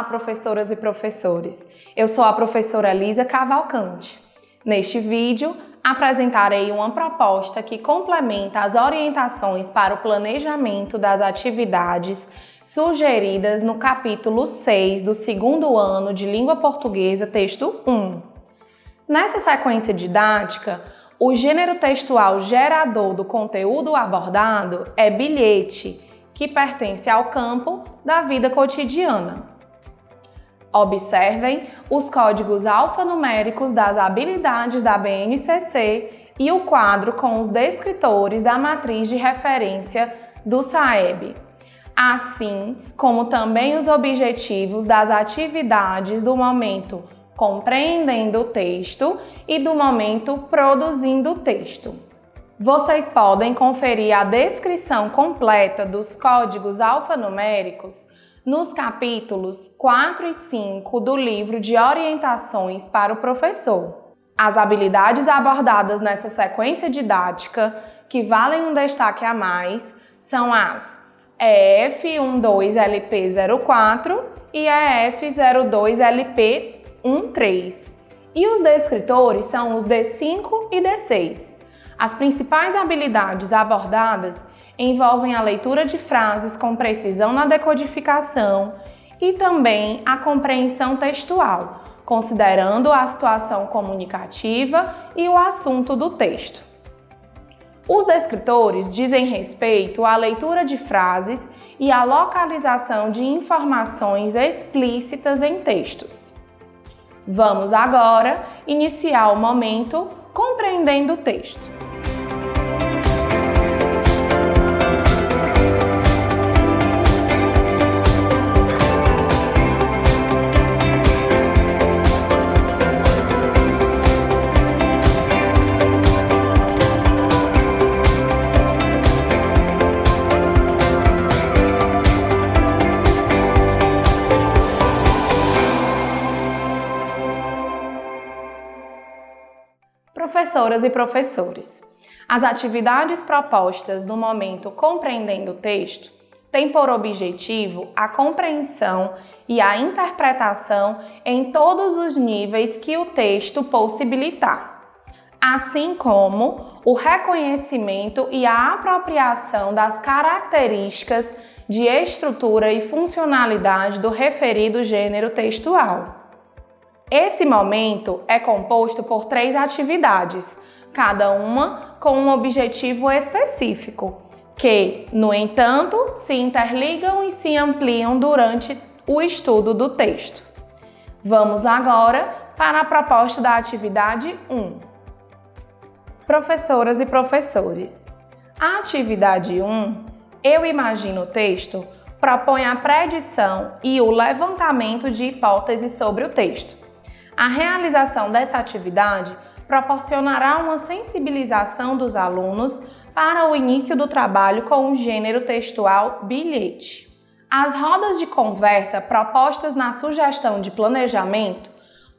Olá, professoras e professores! Eu sou a professora Lisa Cavalcante. Neste vídeo, apresentarei uma proposta que complementa as orientações para o planejamento das atividades sugeridas no capítulo 6 do segundo ano de Língua Portuguesa, texto 1. Nessa sequência didática, o gênero textual gerador do conteúdo abordado é bilhete, que pertence ao campo da vida cotidiana. Observem os códigos alfanuméricos das habilidades da BNCC e o quadro com os descritores da matriz de referência do SAEB, assim como também os objetivos das atividades do momento compreendendo o texto e do momento produzindo o texto. Vocês podem conferir a descrição completa dos códigos alfanuméricos nos capítulos 4 e 5 do livro de orientações para o professor. As habilidades abordadas nessa sequência didática, que valem um destaque a mais, são as EF12LP04 e EF02LP13. E os descritores são os D5 e D6. As principais habilidades abordadas envolvem a leitura de frases com precisão na decodificação e também a compreensão textual, considerando a situação comunicativa e o assunto do texto. Os descritores dizem respeito à leitura de frases e à localização de informações explícitas em textos. Vamos agora iniciar o momento compreendendo o texto. Professoras e professores, as atividades propostas no momento compreendendo o texto têm por objetivo a compreensão e a interpretação em todos os níveis que o texto possibilitar, assim como o reconhecimento e a apropriação das características de estrutura e funcionalidade do referido gênero textual. Esse momento é composto por 3 atividades, cada uma com um objetivo específico, que, no entanto, se interligam e se ampliam durante o estudo do texto. Vamos agora para a proposta da atividade 1. Professoras e professores, a atividade 1, Eu Imagino o Texto, propõe a predição e o levantamento de hipóteses sobre o texto. A realização dessa atividade proporcionará uma sensibilização dos alunos para o início do trabalho com o gênero textual bilhete. As rodas de conversa propostas na sugestão de planejamento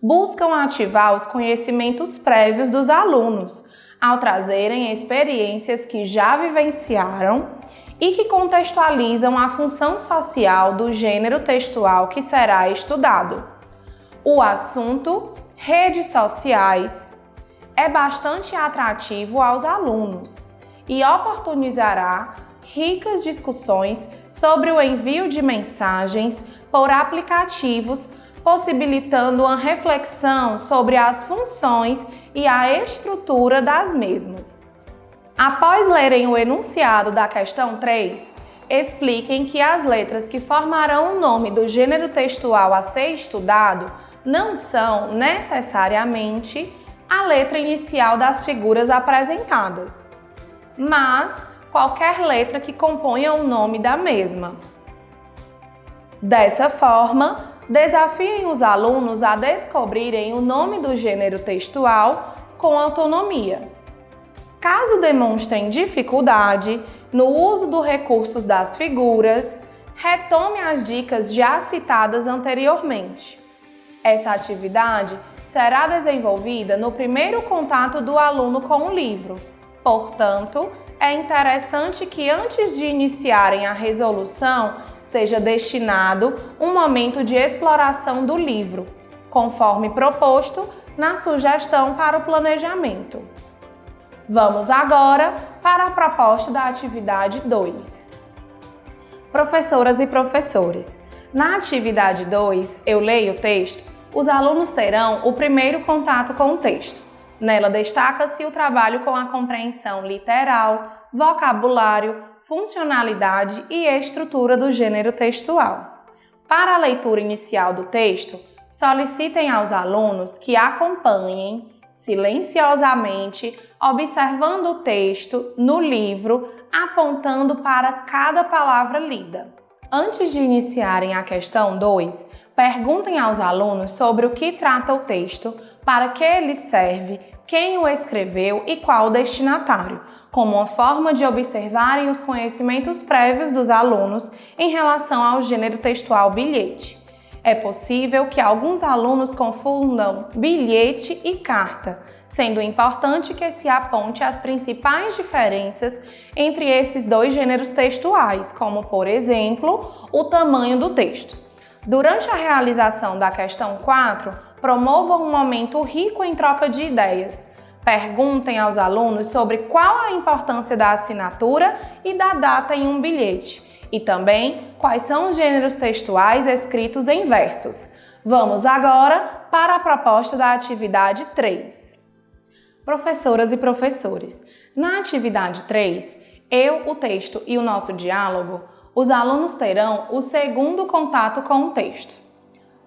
buscam ativar os conhecimentos prévios dos alunos, ao trazerem experiências que já vivenciaram e que contextualizam a função social do gênero textual que será estudado. O assunto, redes sociais, é bastante atrativo aos alunos e oportunizará ricas discussões sobre o envio de mensagens por aplicativos, possibilitando uma reflexão sobre as funções e a estrutura das mesmas. Após lerem o enunciado da questão 3, expliquem que as letras que formarão o nome do gênero textual a ser estudado não são, necessariamente, a letra inicial das figuras apresentadas, mas qualquer letra que componha o nome da mesma. Dessa forma, desafiem os alunos a descobrirem o nome do gênero textual com autonomia. Caso demonstrem dificuldade no uso dos recursos das figuras, retome as dicas já citadas anteriormente. Essa atividade será desenvolvida no primeiro contato do aluno com o livro. Portanto, é interessante que antes de iniciarem a resolução, seja destinado um momento de exploração do livro, conforme proposto na sugestão para o planejamento. Vamos agora para a proposta da atividade 2. Professoras e professores, na atividade 2, eu leio o texto, os alunos terão o primeiro contato com o texto. Nela destaca-se o trabalho com a compreensão literal, vocabulário, funcionalidade e estrutura do gênero textual. Para a leitura inicial do texto, solicitem aos alunos que acompanhem silenciosamente, observando o texto no livro, apontando para cada palavra lida. Antes de iniciarem a questão 2, perguntem aos alunos sobre o que trata o texto, para que ele serve, quem o escreveu e qual o destinatário, como uma forma de observarem os conhecimentos prévios dos alunos em relação ao gênero textual bilhete. É possível que alguns alunos confundam bilhete e carta, sendo importante que se aponte as principais diferenças entre esses dois gêneros textuais, como, por exemplo, o tamanho do texto. Durante a realização da questão 4, promovam um momento rico em troca de ideias. Perguntem aos alunos sobre qual a importância da assinatura e da data em um bilhete, e também quais são os gêneros textuais escritos em versos. Vamos agora para a proposta da atividade 3. Professoras e professores, na atividade 3, eu, o texto e o nosso diálogo, os alunos terão o segundo contato com o texto,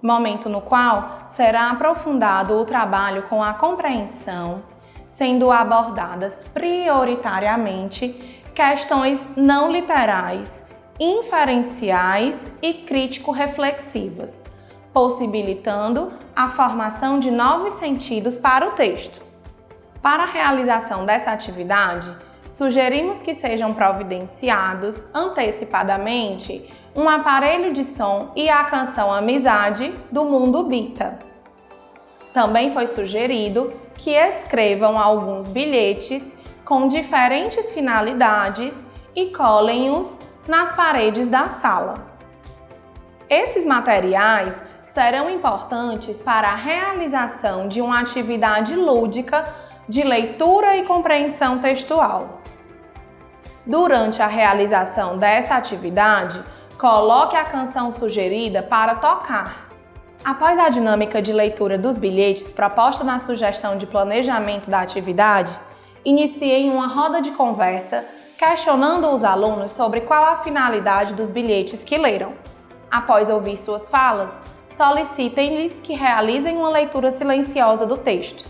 momento no qual será aprofundado o trabalho com a compreensão, sendo abordadas prioritariamente questões não literais, inferenciais e crítico-reflexivas, possibilitando a formação de novos sentidos para o texto. Para a realização dessa atividade, sugerimos que sejam providenciados antecipadamente um aparelho de som e a canção Amizade do Mundo Bita. Também foi sugerido que escrevam alguns bilhetes com diferentes finalidades e colem-os nas paredes da sala. Esses materiais serão importantes para a realização de uma atividade lúdica de leitura e compreensão textual. Durante a realização dessa atividade, coloque a canção sugerida para tocar. Após a dinâmica de leitura dos bilhetes proposta na sugestão de planejamento da atividade, iniciem uma roda de conversa questionando os alunos sobre qual a finalidade dos bilhetes que leram. Após ouvir suas falas, solicitem-lhes que realizem uma leitura silenciosa do texto.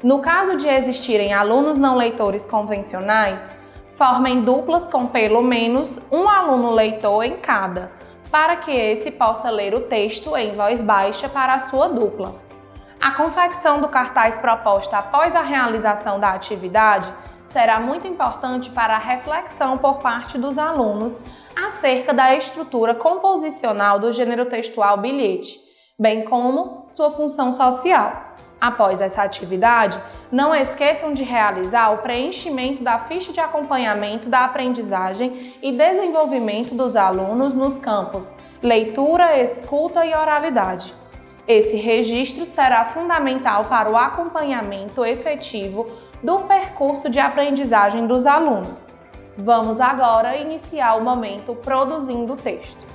No caso de existirem alunos não leitores convencionais, formem duplas com pelo menos um aluno leitor em cada, para que esse possa ler o texto em voz baixa para a sua dupla. A confecção do cartaz proposta após a realização da atividade será muito importante para a reflexão por parte dos alunos acerca da estrutura composicional do gênero textual bilhete, bem como sua função social. Após essa atividade, não esqueçam de realizar o preenchimento da ficha de acompanhamento da aprendizagem e desenvolvimento dos alunos nos campos leitura, escuta e oralidade. Esse registro será fundamental para o acompanhamento efetivo do percurso de aprendizagem dos alunos. Vamos agora iniciar o momento produzindo o texto.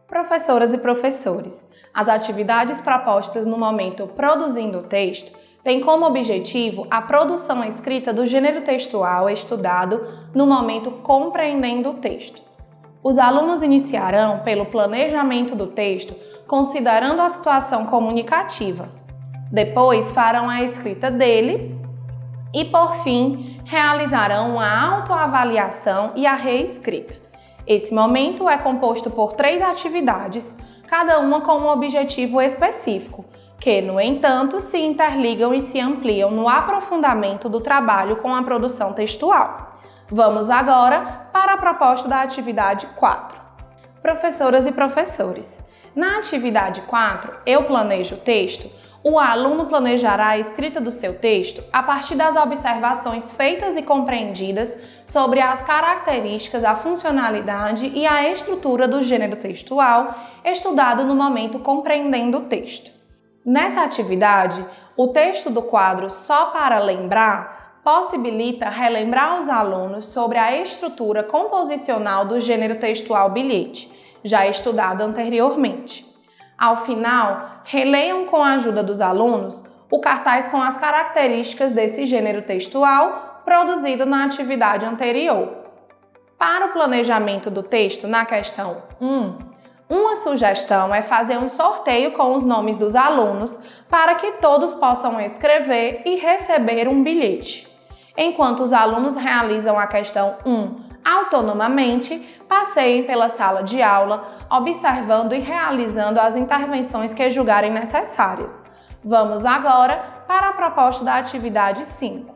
Professoras e professores, as atividades propostas no momento Produzindo o Texto têm como objetivo a produção escrita do gênero textual estudado no momento Compreendendo o Texto. Os alunos iniciarão pelo planejamento do texto, considerando a situação comunicativa. Depois farão a escrita dele e, por fim, realizarão a autoavaliação e a reescrita. Esse momento é composto por 3 atividades, cada uma com um objetivo específico, que, no entanto, se interligam e se ampliam no aprofundamento do trabalho com a produção textual. Vamos agora para a proposta da atividade 4. Professoras e professores, na atividade 4, eu planejo o texto. O aluno planejará a escrita do seu texto a partir das observações feitas e compreendidas sobre as características, a funcionalidade e a estrutura do gênero textual estudado no momento compreendendo o texto. Nessa atividade, o texto do quadro Só para Lembrar possibilita relembrar os alunos sobre a estrutura composicional do gênero textual bilhete, já estudado anteriormente. Ao final, releiam com a ajuda dos alunos o cartaz com as características desse gênero textual produzido na atividade anterior. Para o planejamento do texto, na questão 1, uma sugestão é fazer um sorteio com os nomes dos alunos para que todos possam escrever e receber um bilhete. Enquanto os alunos realizam a questão 1 autonomamente, passeiem pela sala de aula, observando e realizando as intervenções que julgarem necessárias. Vamos agora para a proposta da atividade 5.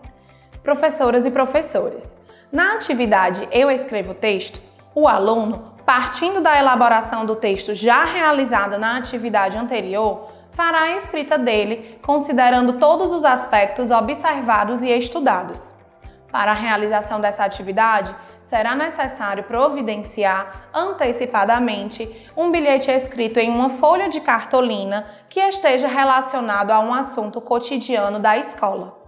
Professoras e professores, na atividade Eu Escrevo Texto, o aluno, partindo da elaboração do texto já realizada na atividade anterior, fará a escrita dele, considerando todos os aspectos observados e estudados. Para a realização dessa atividade, será necessário providenciar antecipadamente um bilhete escrito em uma folha de cartolina que esteja relacionado a um assunto cotidiano da escola.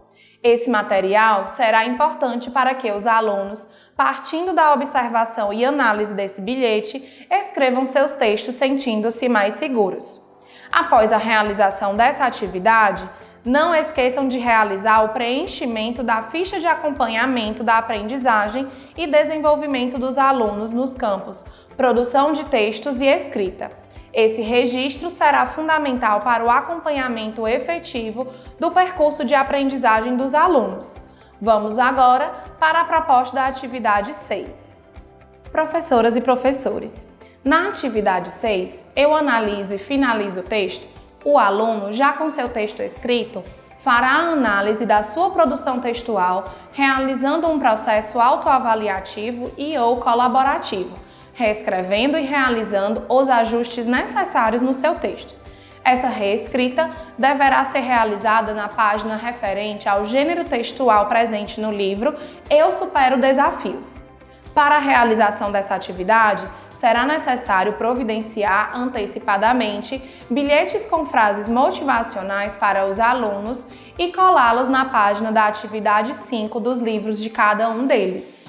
Esse material será importante para que os alunos, partindo da observação e análise desse bilhete, escrevam seus textos sentindo-se mais seguros. Após a realização dessa atividade, não esqueçam de realizar o preenchimento da ficha de acompanhamento da aprendizagem e desenvolvimento dos alunos nos campos produção de textos e escrita. Esse registro será fundamental para o acompanhamento efetivo do percurso de aprendizagem dos alunos. Vamos agora para a proposta da atividade 6. Professoras e professores, na atividade 6, eu analiso e finalizo o texto. O aluno, já com seu texto escrito, fará a análise da sua produção textual, realizando um processo autoavaliativo e/ou colaborativo, reescrevendo e realizando os ajustes necessários no seu texto. Essa reescrita deverá ser realizada na página referente ao gênero textual presente no livro Eu Supero Desafios. Para a realização dessa atividade, será necessário providenciar antecipadamente bilhetes com frases motivacionais para os alunos e colá-los na página da atividade 5 dos livros de cada um deles.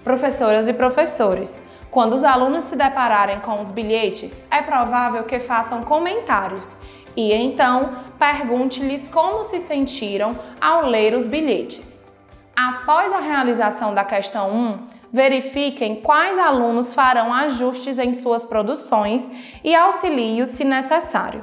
Professoras e professores, quando os alunos se depararem com os bilhetes, é provável que façam comentários e, então, pergunte-lhes como se sentiram ao ler os bilhetes. Após a realização da questão 1, verifiquem quais alunos farão ajustes em suas produções e auxiliem-os se necessário.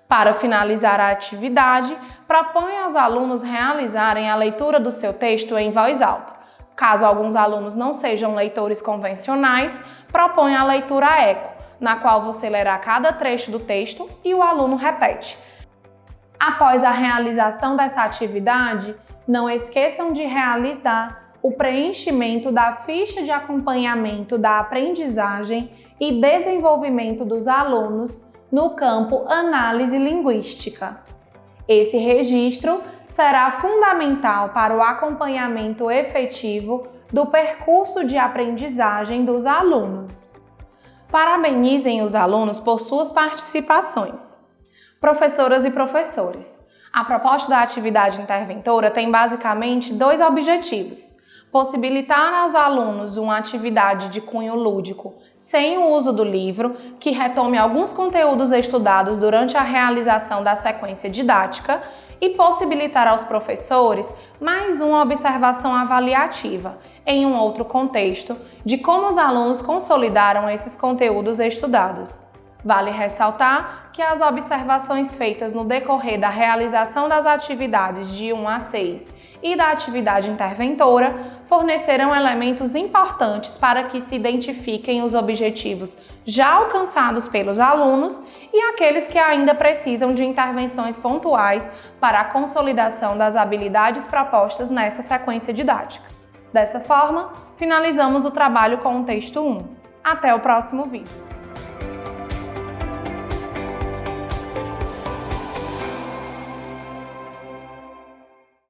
Para finalizar a atividade, proponha aos alunos realizarem a leitura do seu texto em voz alta. Caso alguns alunos não sejam leitores convencionais, proponha a leitura eco, na qual você lerá cada trecho do texto e o aluno repete. Após a realização dessa atividade, não esqueçam de realizar o preenchimento da ficha de acompanhamento da aprendizagem e desenvolvimento dos alunos no campo análise linguística. Esse registro será fundamental para o acompanhamento efetivo do percurso de aprendizagem dos alunos. Parabenizem os alunos por suas participações. Professoras e professores, a proposta da atividade interventora tem basicamente 2 objetivos: possibilitar aos alunos uma atividade de cunho lúdico sem o uso do livro, que retome alguns conteúdos estudados durante a realização da sequência didática, e possibilitar aos professores mais uma observação avaliativa, em um outro contexto, de como os alunos consolidaram esses conteúdos estudados. Vale ressaltar que as observações feitas no decorrer da realização das atividades de 1 a 6 e da atividade interventora forneceram elementos importantes para que se identifiquem os objetivos já alcançados pelos alunos e aqueles que ainda precisam de intervenções pontuais para a consolidação das habilidades propostas nessa sequência didática. Dessa forma, finalizamos o trabalho com o texto 1. Até o próximo vídeo!